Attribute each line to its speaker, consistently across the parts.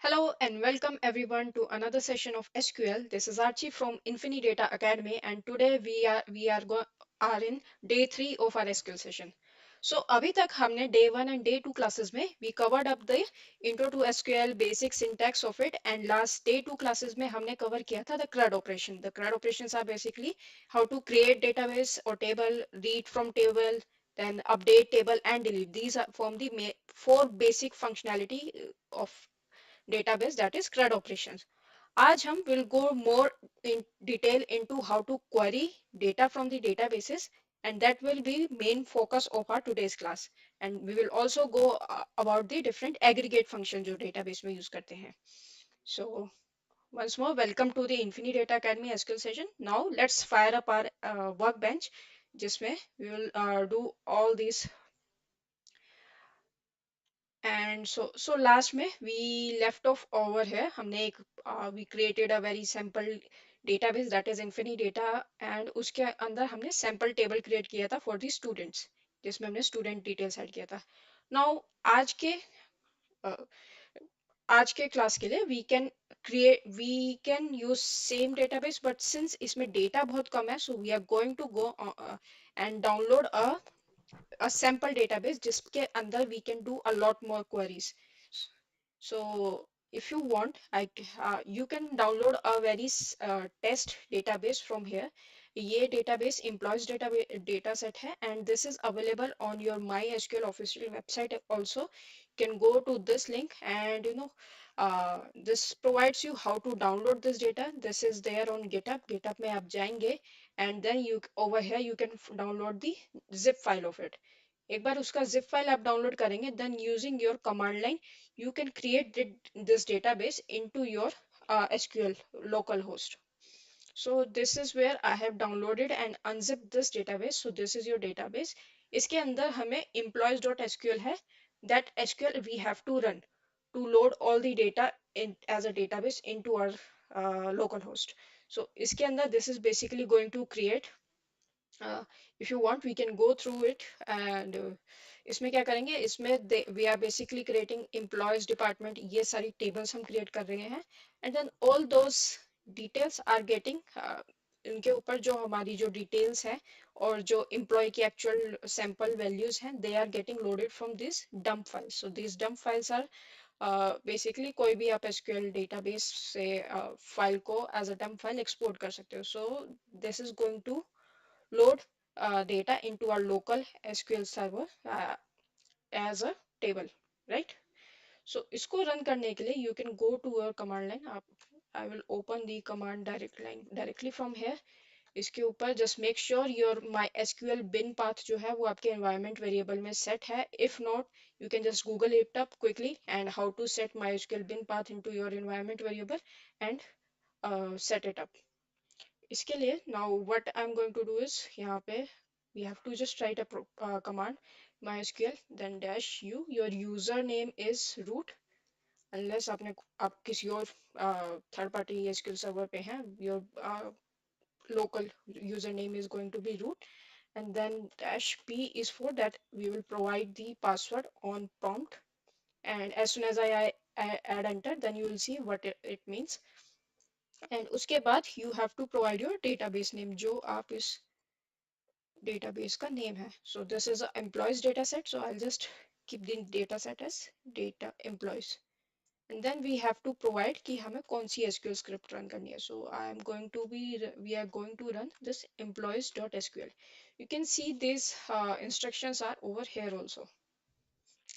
Speaker 1: Hello and welcome everyone to another session of SQL. This is Archie from Infinidata Academy, and today we are in day 3 of our SQL session. So अभी तक हमने day 1 and day 2 classes में we covered up the intro to SQL, basic syntax of it, and last day 2 classes में हमने cover किया था the CRUD operation. The CRUD operations are basically how to create database or table, read from table, then update table and delete. These are from the four basic functionality of database, that is CRUD operations. आज हम will go more in detail into how to query data from the databases, and that will be main focus of our today's class. And we will also go about the different aggregate function जो database में use करते हैं. So once more, welcome to the Infinidata Academy SQL session. Now let's fire up our workbench जिसमें we will do all these. And so last में we left off over here. हमने एक we created a very simple database, that is Infinidata, and उसके अंदर हमने sample table create किया था for the students, जिसमें हमने student details add किया था. Now आज के uh, आज के क्लास के लिए we can use same database, but since इसमें data बहुत कम है, so we are going to go and download a sample database जिसके अंदर we can do a lot more queries. So if you want, you can download a very test database from here. ये database employees data set है, and this is available on your MySQL official website also. You can go to this link, and this provides you how to download this data. This is there on GitHub. GitHub में आप जाएंगे, and then you over here you can download the zip file of it. एक बार उसका zip file आप download करेंगे, then using your command line you can create this database into your SQL local host. So this is where I have downloaded and unzipped this database. So this is your database. इसके अंदर हमें employees.sql है. That SQL we have to run to load all the data in as a database into our local host. So इसके अंदर this is basically going to create. If you want we can go through it, and इसमें क्या करेंगे, इसमें we are basically creating employees department, ये सारी tables हम create कर रहे हैं, and then all those details are getting इनके ऊपर जो हमारी जो details हैं और जो employee की actual sample values हैं, they are getting loaded from this dump files. So these dump files are basically कोई भी आप SQL database से फाइल को as a dump file export कर सकते हो. So this is going to load data into our local SQL server as a table, right? So इसको run करने के लिए you can go to your command line. I will open the command directly from here. इसके ऊपर just make sure your MySQL bin path जो है वो आपके environment variable में set है. If not, you can just Google it up quickly and how to set MySQL bin path into your environment variable and set it up. इसके लिए now what I'm going to do is यहाँ पे we have to just write a command mysql then dash u. Your username is root unless आप किसी और third party SQL server पे हैं. Your local username is going to be root, and then dash p is for that we will provide the password on prompt, and as soon as I add enter, then you will see what it means. And उसके बाद you have to provide your database name जो आप इस database का name है. So this is a employees data set, so I'll just keep the data set as data employees, and then we have to provide कि हमें कौन सी SQL script run करनी है. So we are going to run this employees.sql. You can see these instructions are over here also.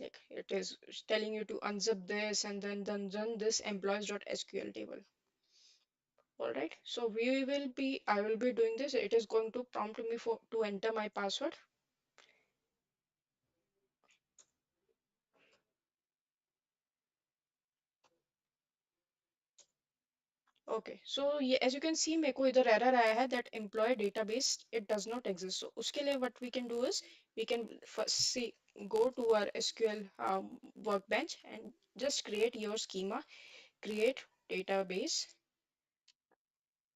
Speaker 1: Like it is telling you to unzip this and then run this employees.sql table. All right, so I will be doing this. It is going to prompt me for to enter my password. Okay, so as you can see मेरे को इधर error आया है that employee database it does not exist. So उसके लिए what we can do is we can first see go to our SQL workbench and just create your schema, create database.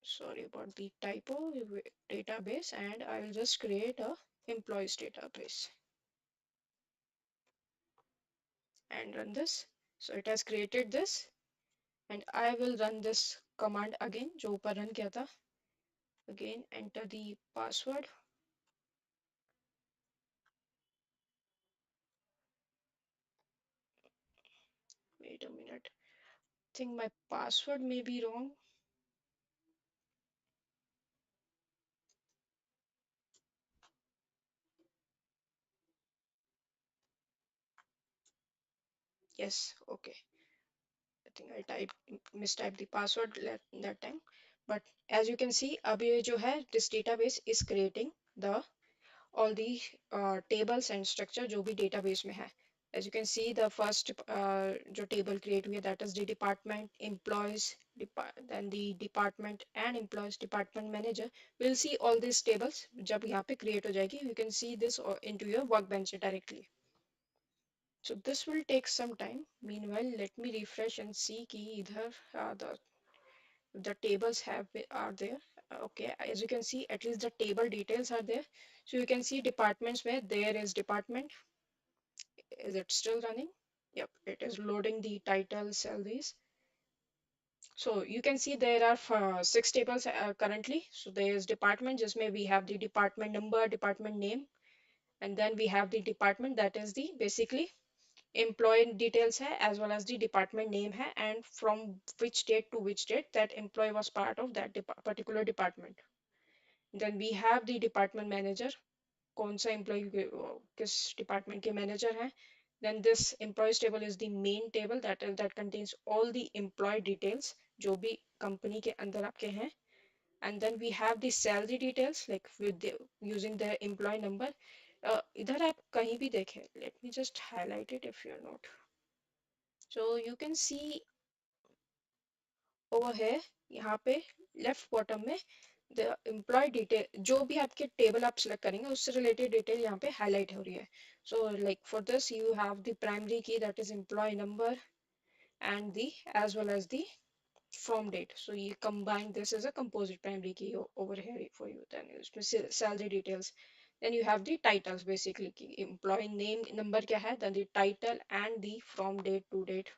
Speaker 1: Sorry about the typo, database, and I will just create a employees database and run this. So it has created this. and I will run this command again जो ऊपर run किया था. Again enter the password. Wait a minute. I think my password may be wrong. Yes, okay. I think I typed mistyped the password that time. But as you can see, अब ये जो है this database is creating the all the tables and structure जो भी database में है. As you can see, the first जो table create हुई है that is the department employees, then the department and employees department manager. We'll see all these tables जब यहाँ पे create हो जाएगी. You can see this into your workbench directly. So this will take some time. Meanwhile, let me refresh and see कि इधर the tables are there. Okay, as you can see, at least the table details are there. So you can see departments where there is department. Is it still running? Yep, it is loading the title salaries. So you can see there are six tables currently. So there is department, just may we have the department number, department name, and then we have the department that is the basically employee details hai as well as the department name hai and from which date to which date that employee was part of that particular department. Then we have the department manager, कौन सा employee किस department के manager है. Then this employees table is the main table that contains all the employee details जो भी company के अंदर आपके हैं. And then we have the salary details like using the employee number. इधर आप कहीं भी देखें, let me just highlight it if you're not. So you can see over here, यहाँ पे लेफ्ट बॉटम में द एम्प्लॉय डिटेल जो भी आपके टेबल आप सिलेक्ट करेंगे उससे रिलेटेड डिटेल यहाँ पे हाईलाइट हो रही है. So like for this you have the primary key that is employee number and the as well as the from date. So you combine this as a composite primary key over here for you. Then salary details. Then you have the titles basically की employee name number क्या है, then the title and the from date to date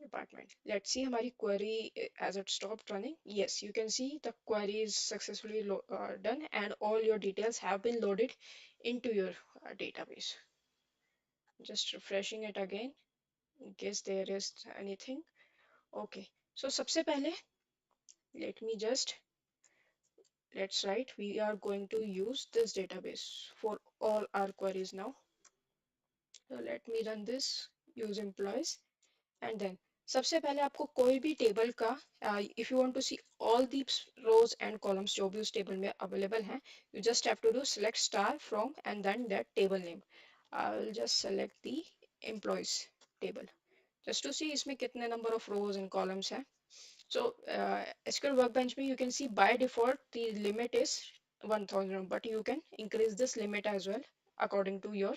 Speaker 1: department. Let's see हमारी query as it stopped running. Yes, you can see the query is successfully done and all your details have been loaded into your database. Just refreshing it again in case there is anything. Okay, so सबसे पहले let me just let's write we are going to use this database for all our queries now. So let me run this use employees. And then सबसे पहले आपको कोई भी table का if you want to see all these rows and columns जो भी उस table में available हैं, you just have to do select star from and then that table name. I will just select the employees table just to see इसमें कितने number of rows and columns हैं. So SQL Workbench में you can see by default the limit is 1000, but you can increase this limit as well according to your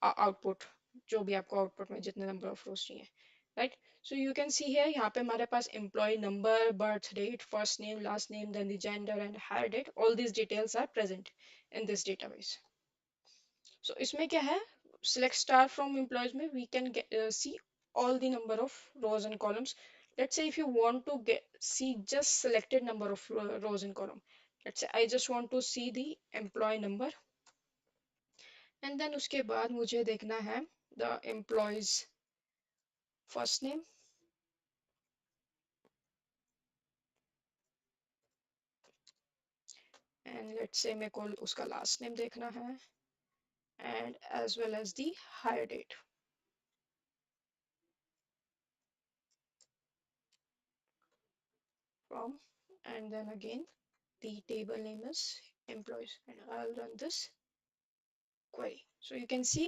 Speaker 1: output. जो भी आपको output में जितने number of rows चाहिए, right? So you can see here यहाँ पे हमारे पास employee number, birth date, first name, last name, then the gender and hire date. All these details are present in this database. So इसमें क्या है, select star from employees में we can see all the number of rows and columns. Let's say if you want to see just selected number of rows and column. Let's say I just want to see the employee number and then उसके बाद मुझे देखना है the employees first name and let's say मेरे को उसका last name देखना है and as well as the hire date from, and then again the table name is employees and I'll run this query. So you can see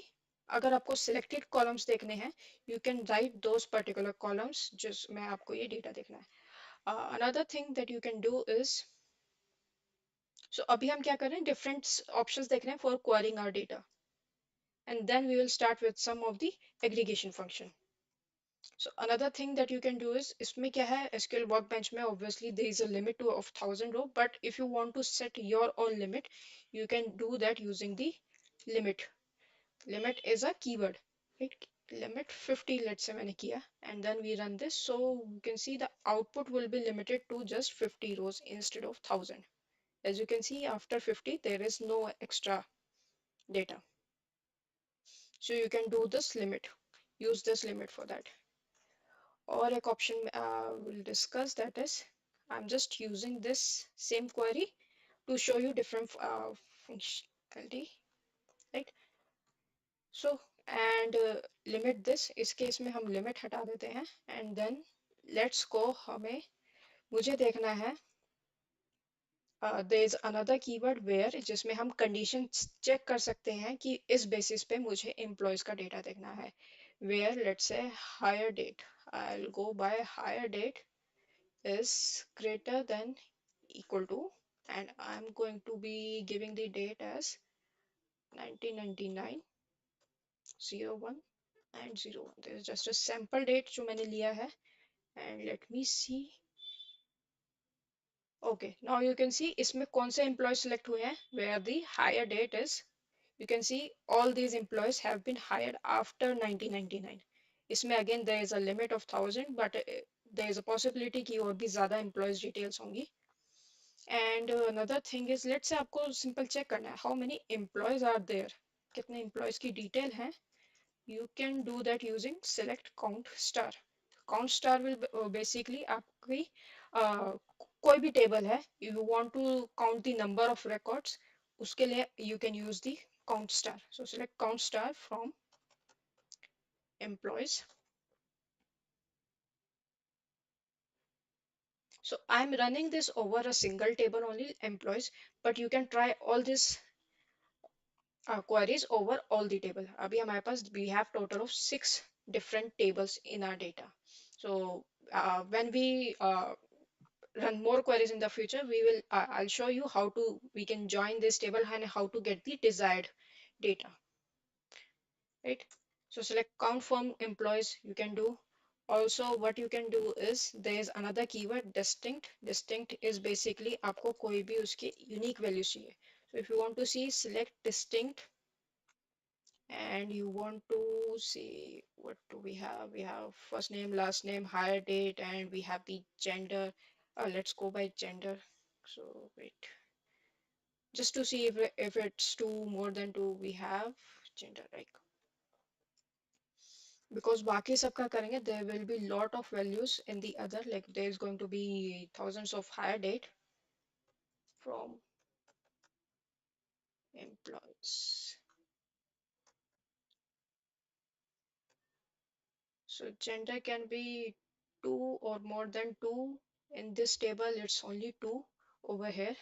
Speaker 1: अगर आपको selected columns देखने हैं you can write those particular columns जिसमें आपको ये data देखना है. Another thing that you can do is so अभी हम क्या कर रहे हैं different options देख रहे हैं for querying our data and then we will start with some of the aggregation function. So another thing that you can do is इसमें क्या है SQL Workbench में obviously there is a limit to of 1000 row, but if you want to set your own limit you can do that using the limit. Limit is a keyword, right? limit 50, let's say मैंने किया, and then we run this, so you can see the output will be limited to just 50 rows instead of 1000. As you can see, after 50 there is no extra data, so you can do this limit, use this limit for that. Or एक option we'll discuss, that is, I'm just using this same query to show you different functionality, right? So and limit this, इस case में हम limit हटा देते हैं, and then let's go, हमें मुझे देखना है there is another keyword where जिसमें हम condition check कर सकते हैं कि इस basis पे मुझे employees का data देखना है, where let's say hire date, I'll go by hire date is greater than equal to, and I'm going to be giving the date as 1999 01 and 01. This is just a sample date जो मैंने लिया है, and let me see. Okay, now you can see इसमें कौन से employees select हुए हैं, where the hire date is, you can see all these employees have been hired after 1999. इसमें again there is a limit of 1000, but there is a possibility कि और भी ज़्यादा employees details होंगी. And another thing is, let's say आपको simple check करना है how many employees are there, कितने employees की detail है. You can do that using select count star. Count star will basically आपकी कोई भी table है, you want to count the number of records, उसके लिए you can use the count star. So select count star from employees. So I'm running this over a single table only, employees, but you can try all these queries over all the table. अभी हमारे पास we have total of 6 different tables in our data. So when we run more queries in the future, we will I'll show you how to we can join this table and how to get the desired data, right? So select count from employees, you can do. Also what you can do is there is another keyword distinct. Distinct is basically आपको कोई भी उसके unique values चाहिए. So if you want to see, select distinct, and you want to see what do we have first name, last name, hire date, and we have the gender. Let's go by gender. So wait, just to see if it's two, more than two, we have gender, right? Because बाकी सबका करेंगे, there will be lot of values in the other, like there is going to be thousands of hire date from employees. So gender can be two or more than two. In this table, it's only two over here.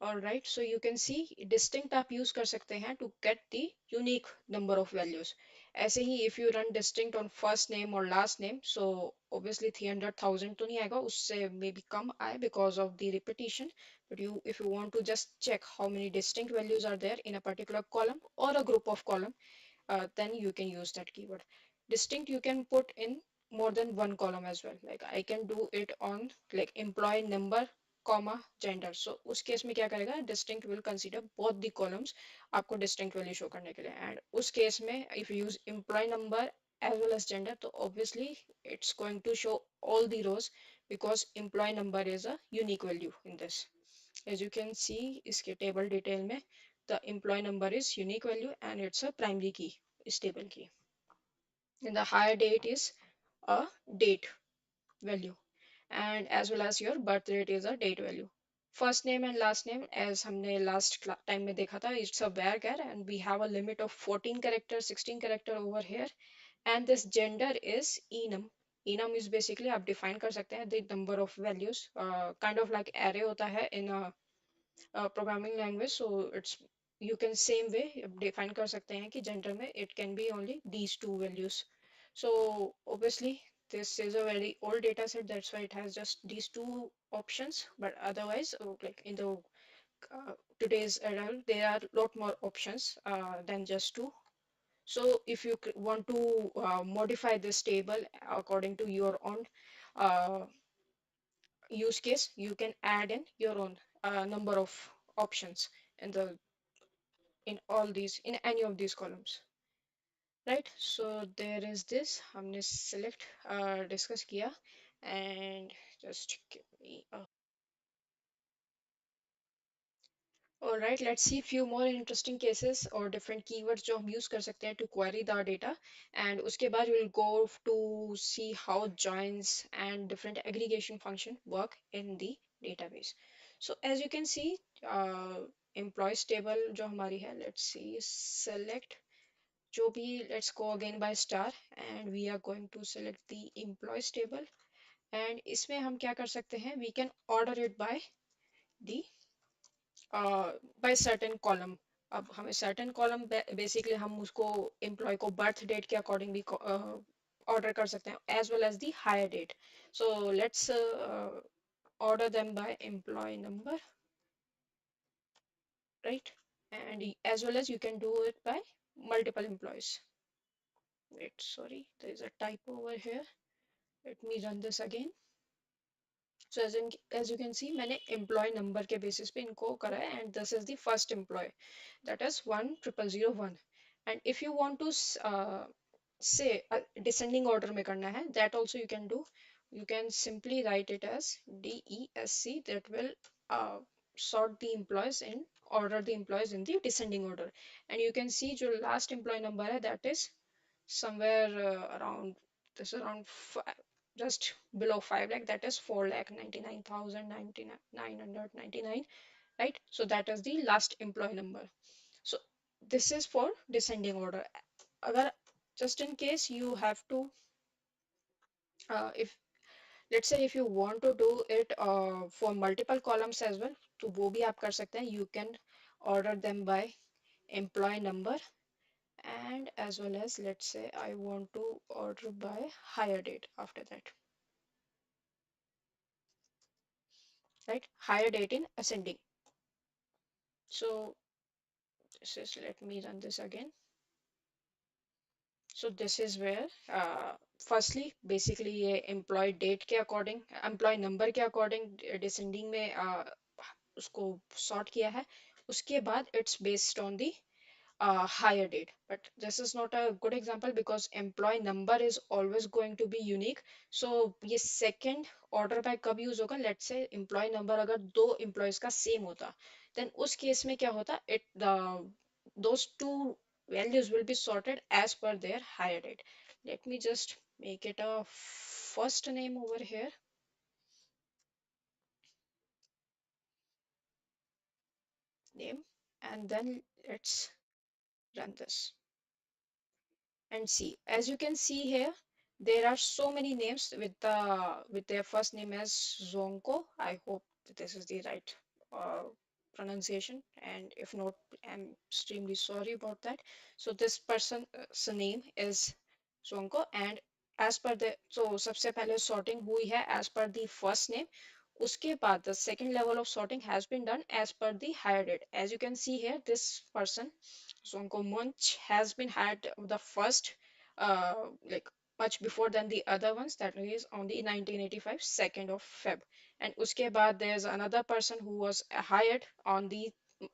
Speaker 1: All right, so you can see distinct आप use कर सकते हैं to get the unique number of values. ऐसे ही if you run distinct on first name or last name, so obviously 300,000 तो नहीं आएगा, उससे maybe कम आए because of the repetition. But you, if you want to just check how many distinct values are there in a particular column or a group of column, then you can use that keyword. Distinct you can put in more than one column as well. Like I can do it on like employee number comma gender. So उस case में क्या करेगा, distinct will consider both the columns आपको distinct value show करने के लिए. And उस case में if you use employee number as well as gender, तो obviously it's going to show all the rows because employee number is a unique value in this. As you can see इसके table detail में the employee number is unique value and it's a primary key is table key. And the higher date is a date value, and as well as your birth rate is a date value. First name and last name, as हमने last time में देखा था, it's a varchar and we have a limit of 14 character 16 character over here. And this gender is enum. Enum is basically आप define कर सकते हैं the number of values, kind of like array होता है in a programming language. So it's, you can same way define कर सकते हैं कि gender में it can be only these two values. So obviously this is a very old data set, that's why it has just these two options, but otherwise like in the today's era there are a lot more options than just two. So if you want to modify this table according to your own uh, use case, you can add in your own number of options in the in all these in any of these columns, right. So there is this, हमने select discuss किया. And just give me a Alright, let's see few more interesting cases or different keywords जो हम use कर सकते हैं to query the data. And उसके बाद we'll go to see how joins and different aggregation function work in the database. So as you can see, employees table जो हमारी है, let's see, select जो भी, let's go again by star and we are going to select the employees table. And इसमें हम क्या कर सकते हैं, we can order it by the by certain column. अब हमें सर्टेन कॉलम बेसिकली हम उसको एम्प्लॉय को बर्थ डेट के अकॉर्डिंग भी ऑर्डर कर सकते हैं as well as the hire date. So let's order them by employee number, right? And as well as you can do it by multiple employees. Wait, sorry, there is a typo over here. Let me run this again. So as you can see, मैंने employee number के basis पे इनको करा है and this is the first employee, that is 10001. And if you want to say descending order में करना है, that also you can do. You can simply write it as DESC, that will uh, sort the employees in order the employees in the descending order. And you can see जो last employee number है, that is somewhere around this around just below 5 lakh, that is 4 lakh 99,999, right? So that is the last employee number. So this is for descending order. Agar just in case you have to if let's say if you want to do it for multiple columns as well, तो वो भी आप कर सकते हैं. You can order them by employee number, and as well as let's say I want to order by hire date after that, right? Hire date in ascending. So this is, let me run this again. So this is where firstly basically ये employee date के according, employee number के according descending में उसको sort किया है. उसके बाद it's based on the higher date. But this is not a good example because employee number is always going to be unique. So ये second order by कब use होगा? Let's say employee number अगर दो employees का same होता, then उस case में क्या होता, it the those two values will be sorted as per their higher date. Let me just make it a first name over here, name, and then let's run this. And see, as you can see here, there are so many names with their first name as Zonko. I hope this is the right uh, pronunciation, and if not, I'm extremely sorry about that. So this person's name is Zonko, and as per the, so सबसे पहले sorting हुई है as per the first name. उसके बाद the second level of sorting has been done as per the hire date. As you can see here, this person Zonko Munch has been hired the first, like much before than the other ones. That is on the 1985 2nd of Feb. And uske baad there's another person who was hired on the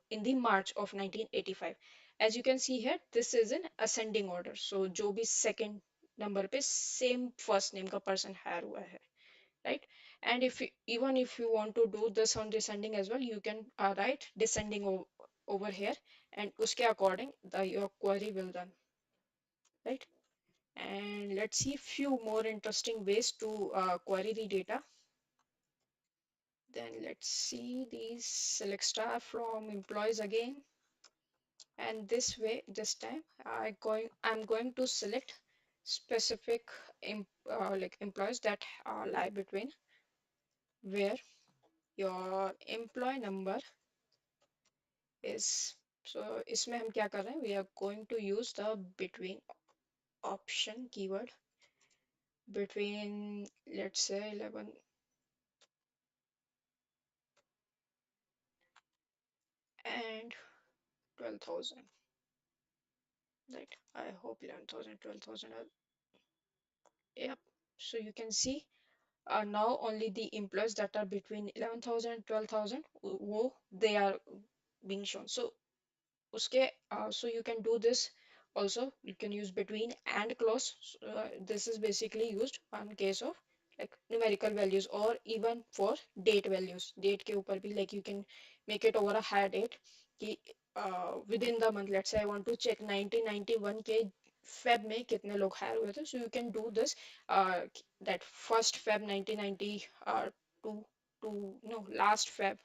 Speaker 1: in the March of 1985. As you can see here, this is in ascending order. So जो भी second number पे same first name का person hire हुआ है, right? And if you, even if you want to do this on descending as well, you can write descending over here, and uske according the your query will run, right? And let's see few more interesting ways to query the data. Then let's see these select star from employees again, and this way this time I'm going to select specific like employees that lie between where your employee number is. So इसमें हम क्या कर रहे हैं, we are going to use the between option keyword between, let's say 11 and 12,000, right? I hope 11,000 12,000 are, yep. So you can see now only the employees that are between 11,000 and 12,000 they are being shown. So uske so you can do this Also, you can use between and clause. This is basically used on case of like numerical values or even for date values. Date के ऊपर भी like you can make it over a higher date कि within the month. Let's say I want to check 1991 के Feb में कितने लोग hire हुए थे. So you can do this uh, that first Feb 1990 to no last Feb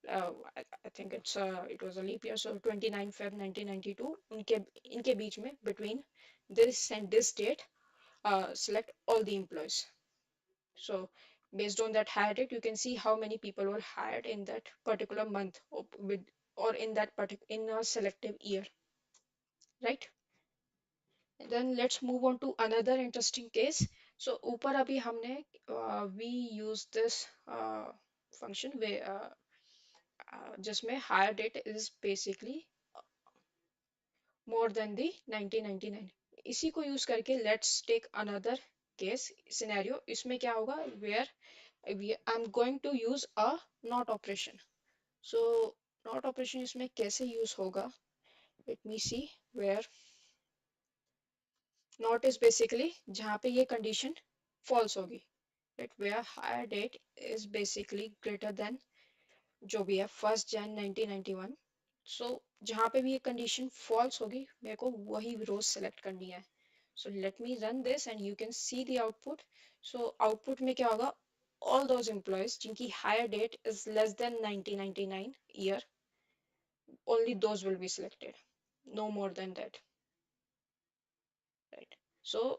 Speaker 1: I think it was a leap year, so 29 Feb 1992 इनके बीच में between this and this date select all the employees. So based on that hire date, you can see how many people were hired in that particular month or in that in a selective year, right? And then let's move on to another interesting case. So ऊपर अभी हमने we use this function where जिसमें hire date is basically more than the 1999. इसी को use करके let's take another case scenario. इसमें क्या होगा where I'm going to use a not operation. So not operation इसमें कैसे use होगा? Let me see where not is basically जहाँ पे ये condition false होगी. That where hire date is basically greater than जो भी है 1st Jan 1991. So जहाँ पे भी ये condition false होगी मेरे को वही row select करनी है. So let me run this and you can see the output. So output में क्या होगा? All those employees जिनकी hire date is less than 1999 year, only those will be selected. No more than that, right? So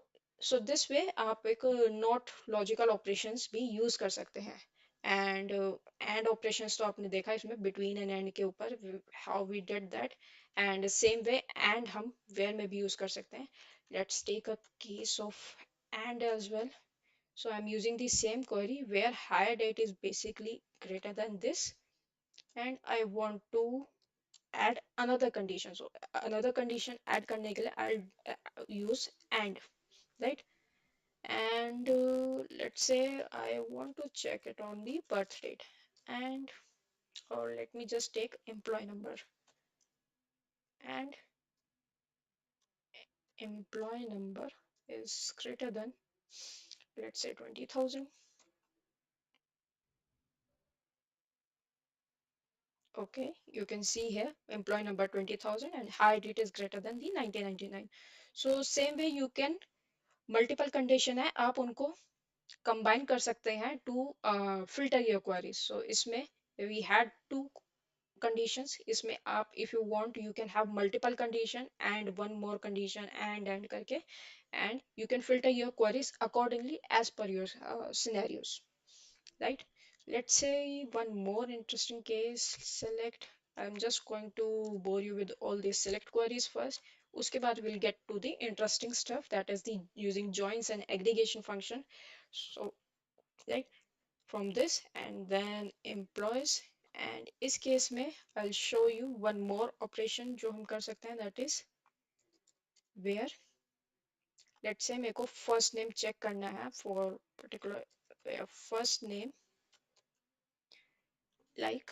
Speaker 1: this way आप एक not logical operations भी use कर सकते हैं. And operations तो आपने देखा इसमें between and and के ऊपर how we did that. And same way and हम where में भी use कर सकते हैं. Let's take a case of and as well. So I'm using the same query where hire date is basically greater than this, and I want to add another condition. So another condition add करने के लिए I'll use and, right? And let's say I want to check it on the birth date, and or let me just take employee number, and employee number is greater than, let's say, 20,000. Okay, you can see here employee number 20,000 and hire date is greater than the 1999. So same way you can multiple condition है आप उनको combine कर सकते हैं to filter your queries. So इसमें we had two conditions. इसमें आप if you want you can have multiple condition and one more condition and करके, and you can filter your queries accordingly as per your scenarios, right? Let's say one more interesting case. Select, I'm just going to bore you with all these select queries first. उसके बाद we'll get to the interesting stuff, that is the using joins and aggregation function. So right from this and then employees, and इस case में I'll show you one more operation जो हम कर सकते हैं, that is where let's say मेरे को first name check करना है for particular first name, like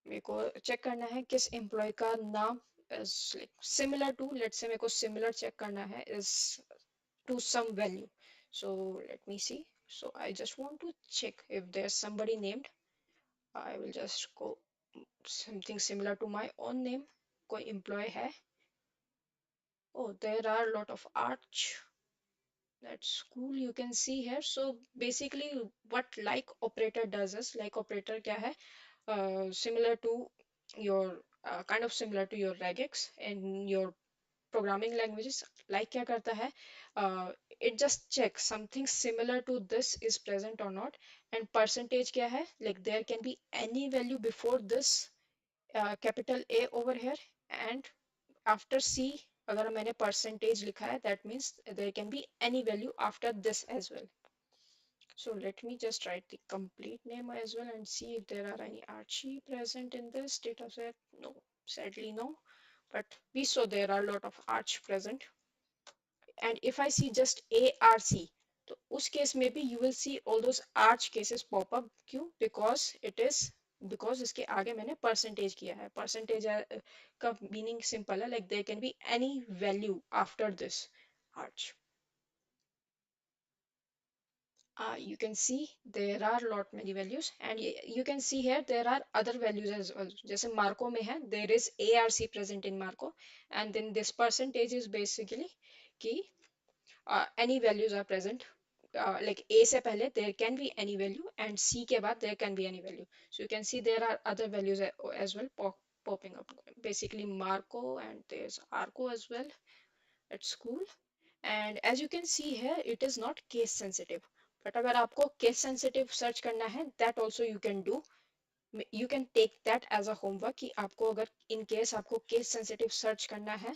Speaker 1: मेरे को चेक करना है किस एम्प्लॉय का नाम is like similar to, let's say मेरे को similar चेक करना है is to some value. So let me see. So I just want to check if there's somebody named. I will just go something similar to my own name. कोई employee है? Oh, there are a lot of arch. That's cool. You can see here. So basically, what like operator does is, like operator क्या है? Similar to your kind of similar to your regex and your programming languages. Like क्या करता है? It just checks something similar to this is present or not. And percentage क्या है? Like there can be any value before this capital A over here, and after C अगर मैंने percentage लिखा है, that means there can be any value after this as well. So let me just write the complete name as well and see if there are any Archie present in this data set. No, sadly no. But we saw there are a lot of Arch present. And if I see just ARC, so us case maybe you will see all those Arch cases pop up. Q because it is because इसके आगे मैंने percentage किया है। Percentage का meaning simple है, like there can be any value after this arch. You can see there are lot many values, and you can see here there are other values as well. जैसे Marco में है, there is ARC present in Marco, and then this percentage is basically कि any values are present, like A से पहले there can be any value and C के बाद there can be any value. So you can see there are other values as well popping up. Basically Marco, and there's Arco as well at school. And as you can see here, it is not case sensitive, but अगर आपको case sensitive search करना है, that also you can do. You can take that as a homework कि आपको अगर in case आपको case sensitive search करना है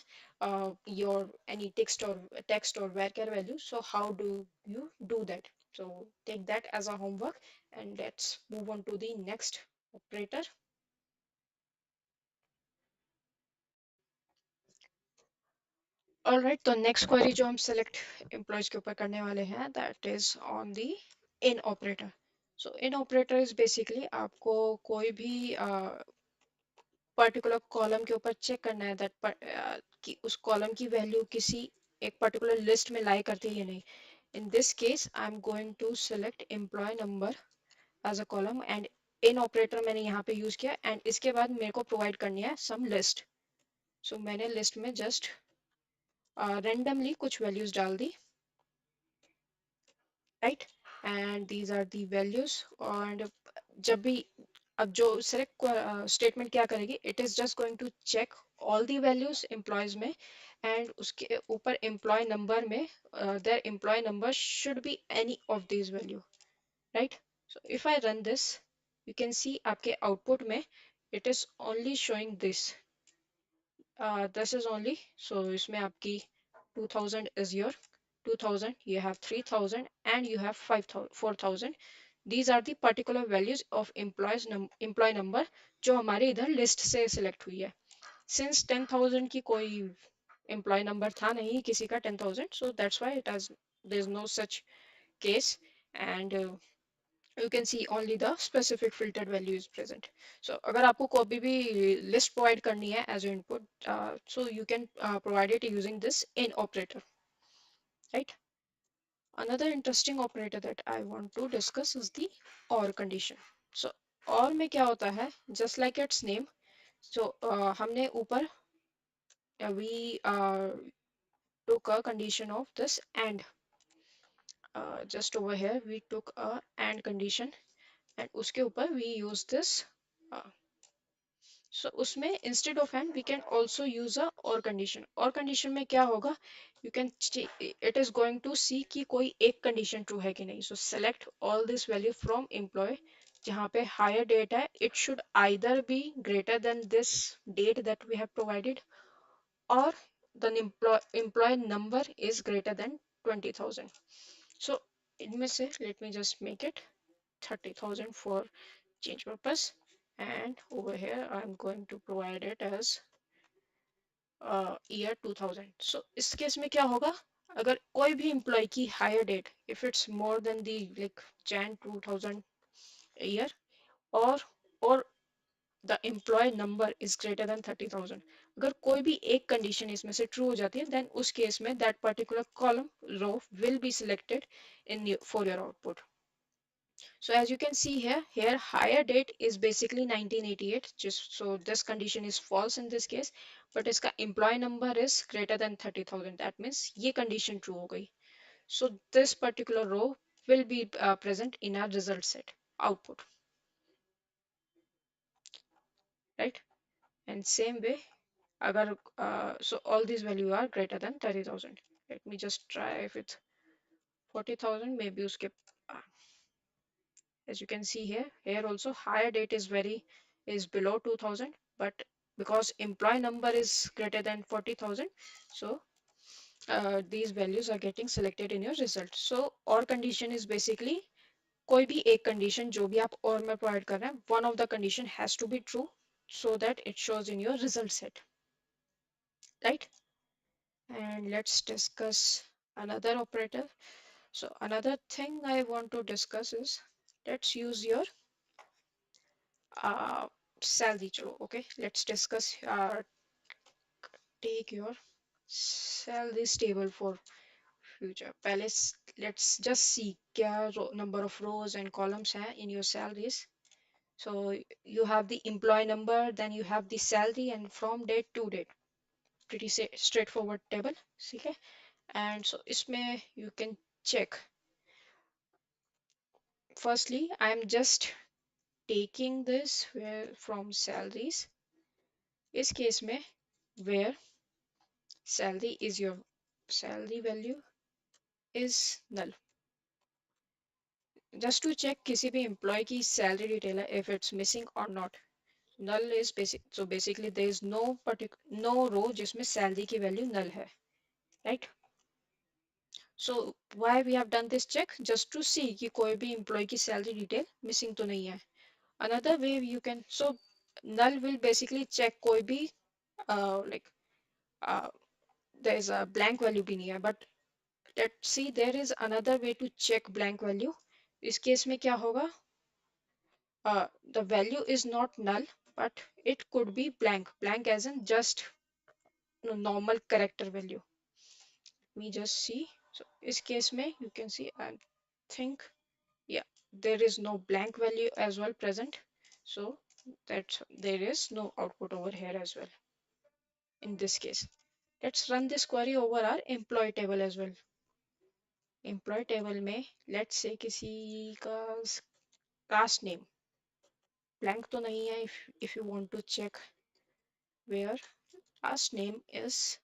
Speaker 1: your any text or varchar value, so how do you do that? So take that as a homework, and let's move on to the next operator. Alright, तो next query जो हम select employees के ऊपर करने वाले हैं, that is on the in operator. So in operator is basically आपको कोई भी पर्टिकुलर कॉलम के ऊपर चेक करना है कि उस कॉलम की वैल्यू किसी एक पर्टिकुलर लिस्ट में लाई करती है या नहीं. In this case, I'm going to select employee number as a column, and in operator मैंने यहाँ पे यूज किया, and इसके बाद मेरे को प्रोवाइड करनी है some list. So मैंने लिस्ट में जस्ट randomly कुछ वैल्यूज डाल दी, right, and these are the values. And जब भी अब जो सिलेक्ट स्टेटमेंट क्या करेगी, it is just going to check all the values employees में, एंड उसके ऊपर एम्प्लॉय नंबर में their employee number should be any of this value, right. So if I run this, you can see आपके output में it is only showing this is only, so इसमें आपकी 2000 is your 2000, you have 3000, and you have 5000 4000. These are the particular values of employee number जो हमारे इधर list से select हुई है. Since 10,000 की कोई employee number था नहीं किसी का 10,000, so that's why it has, there's no such case, and you can see only the specific filtered value is present. So अगर आपको कोई भी list provide करनी है as an input, so you can provide it using this in operator, right. Another interesting operator that I want to discuss is the or condition. So or में क्या होता है, just like its name, so हमने ऊपर we took a condition of this and, just over here we took a and condition, and उसके ऊपर we use this, uh, so उसमें instead of and we can also use a or condition. और condition में क्या होगा, you can it is going to see कि कोई एक condition true है कि नहीं. So select all this value from employee, जहाँ पे higher date है, it should either be greater than this date that we have provided, or the employee number is greater than 20,000. So इनमें से let me just make it 30,000 for change purpose, and over here I'm going to provide it as year 2000. So इस case में क्या होगा, अगर कोई भी employee की hire date, if it's more than the like Jan 2000 year, or or the employee number is greater than 30,000, अगर कोई भी एक कंडीशन इसमें से ट्रू हो जाती है, then उस केस में that particular column row will be selected for your output. So as you can see here higher date is basically 1988. Just so this condition is false in this case, but इसका employee number is greater than 30,000. That means ये condition true हो गई. So this particular row will be present in our result set output, right? And same way, अगर so all these value are greater than 30,000. Let me just try with 40,000. Maybe उसके uh, as you can see here also higher date is below 2000, but because employee number is greater than 40,000, so these values are getting selected in your result. So or condition is basically कोई भी एक condition जो भी आप और में provide कर रहे हैं, one of the condition has to be true so that it shows in your result set, right. And let's discuss another operator. So another thing I want to discuss is, let's use your uh, salary. चलो, okay, let's discuss. Take your salary table for future. पहले let's just see क्या number of rows and columns हैं in your salaries. So you have the employee number, then you have the salary, and from date to date. Pretty straightforward table. ठीक है? And so इसमें you can check. Firstly, I'm just taking this where from salaries. इस case में where salary is your salary value is null. Just to check किसी भी employee की salary detail है, if it's missing or not. Null is basic. So basically there is no row जिसमें salary की value null है. Right? So why we have done this check? Just to see कि कोई भी employee की salary detail missing तो नहीं है. Another way you can, so null will basically check कोई भी like uh, there is a blank value भी नहीं है. But let's see, there is another way to check blank value. इस case में क्या होगा? The value is not null, but it could be blank. Blank as in just normal character value. Let me just see. So इस case में you can see, I think, yeah, there is no blank value as well present. So that there is no output over here as well in this case. Let's run this query over our employee table as well. Employee table में let's say किसी का caste name blank तो नहीं है. If you want to check where caste name is,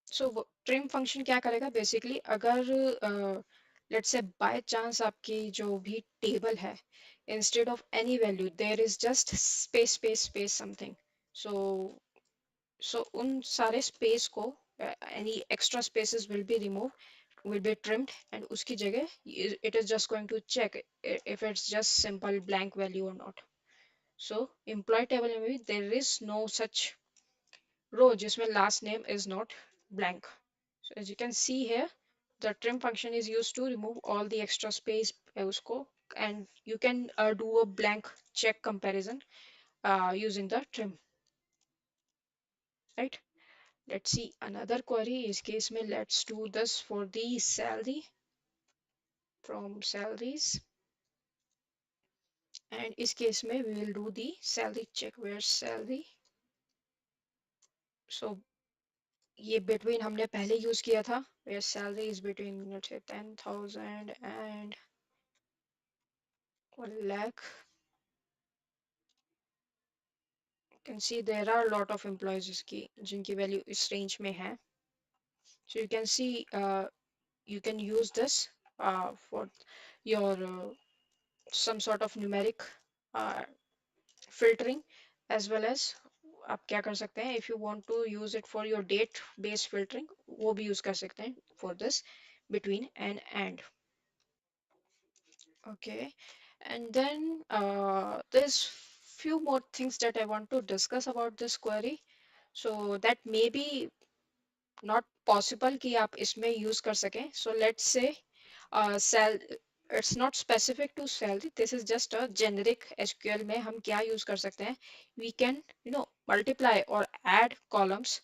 Speaker 1: so trim function क्या करेगा basically, अगर let's say by chance आपकी जो भी table है, instead of any value there is just space something. So उन सारे space को any extra spaces will be removed, will be trimmed, and उसकी जगह it is just going to check if it's just simple blank value or not. So employee table में भी there is no such row जिसमें last name is not blank. So as you can see here, the trim function is used to remove all the extra space usko, and you can do a blank check comparison using the trim, right? Let's see another query. Is case mein let's do this for the salary from salaries, and is case mein we will do the salary check where salary. So ये between हमने पहले use किया था where salary is between let's say 10,000 and 1 lakh. You can see there are a lot of employees जिनकी value इस range में है. So you can see you can use this for your some sort of numeric uh, filtering, as well as आप क्या कर सकते हैं, if you want to use it for your date based filtering वो भी use कर सकते हैं for this between and. Okay, and then there's few more things that I want to discuss about this query. So that may be not possible कि आप इसमें use कर सकें. So let's say cell, it's not specific to salary. This is just a generic SQL में हम क्या use कर सकते हैं. We can multiply or add columns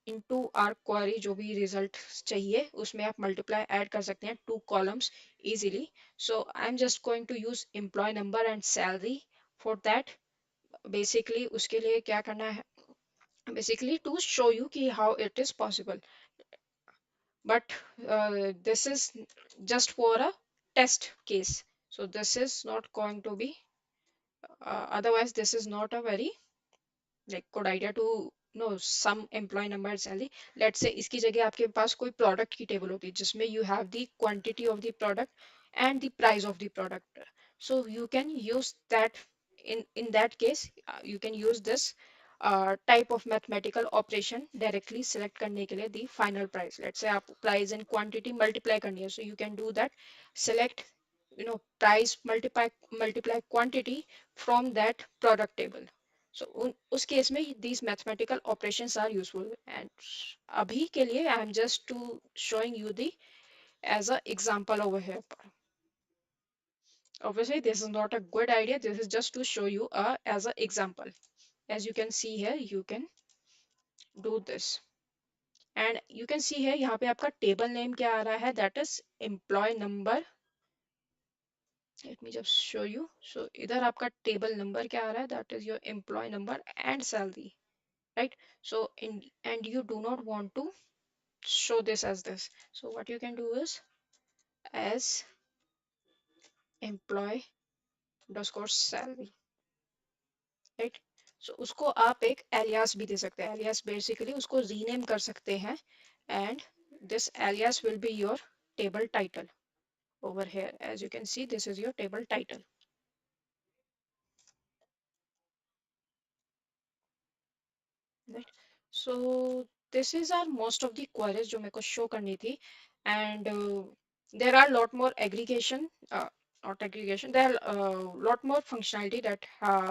Speaker 1: into our query. जो भी result चाहिए उसमें आप multiply add कर सकते हैं 2 columns easily. So I'm just going to use employee number and salary for that. Basically उसके लिए क्या करना है, basically to show you कि how it is possible, but this is just for a test case, so this is not going to be otherwise this is not a very like good idea to know some employee number and salary. Let's say इसकी जगह आपके पास कोई product की table होती है जिसमें you have the quantity of the product and the price of the product, so you can use that. In that case you can use this type of mathematical operation directly select करने के लिए the final price. Let's say आप price and quantity multiply करनी है, so you can do that. Select price multiply quantity from that product table. So उस case में these mathematical operations are useful, and अभी के लिए I am just to showing you the as an example over here. Obviously, this is not a good idea. This is just to show you as an example. As you can see here, you can do this. And you can see here, यहाँ पे आपका table name क्या आ रहा है? That is employee number. Let me just show you. So इधर आपका table number क्या आ रहा है? That is your employee number and salary, right? So in and you do not want to show this as this. So what you can do is as employee underscore salary, right? So उसको आप एक alias भी दे सकते हैं. Alias basically उसको rename कर सकते हैं, and this alias will be your table title over here. As you can see, this is your table title, right? So this is our most of the queries जो मेरे को show करनी थी, and there are lot more aggregation, not aggregation. There are lot more functionality that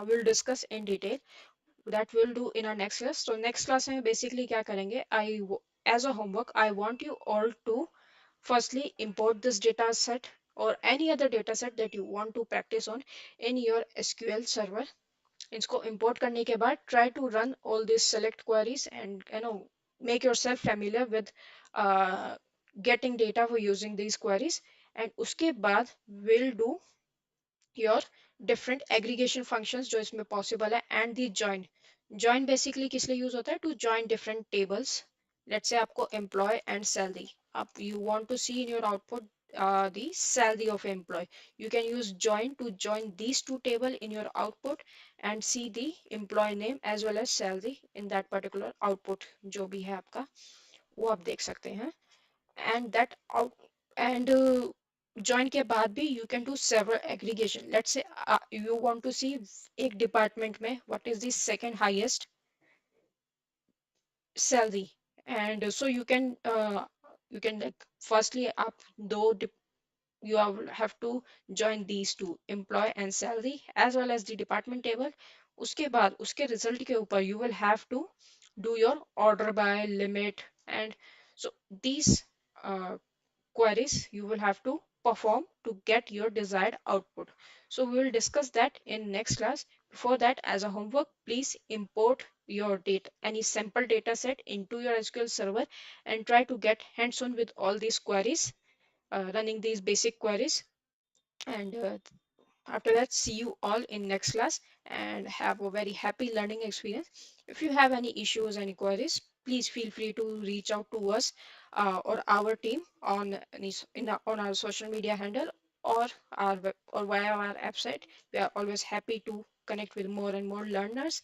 Speaker 1: we'll discuss in detail. That we'll do in our next class. So next class में basically क्या करेंगे? As a homework, I want you all to firstly import this data set or any other data set that you want to practice on in your SQL server. इसको import करने के बाद try to run all these select queries and make yourself familiar with uh, getting data for using these queries, and उसके बाद we'll do your different aggregation functions जो इसमें possible है, and the join basically किस लिए use होता है? To join different tables. Let's say आपको employee and salary, आप you want to see in your output the salary of employee, you can use join to join these two table in your output and see the employee name as well as salary in that particular output जो भी है आपका, वो आप देख सकते हैं. And that out and join के बाद भी you can do several aggregation. Let's say you want to see एक department में what is the second highest salary, and so you can like firstly आप दो you have to join these two, employee and salary as well as the department table. उसके बाद उसके result के ऊपर you will have to do your order by limit, and so these uh, queries you will have to perform to get your desired output. So we will discuss that in next class. Before that, as a homework, please import your data, any sample data set into your SQL server, and try to get hands-on with all these queries, running these basic queries. And after that, see you all in next class and have a very happy learning experience. If you have any issues, any queries, please feel free to reach out to us or our team on on our social media handle or or via our website. We are always happy to connect with more and more learners.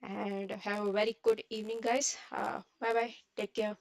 Speaker 1: And have a very good evening, guys. Bye bye. Take care.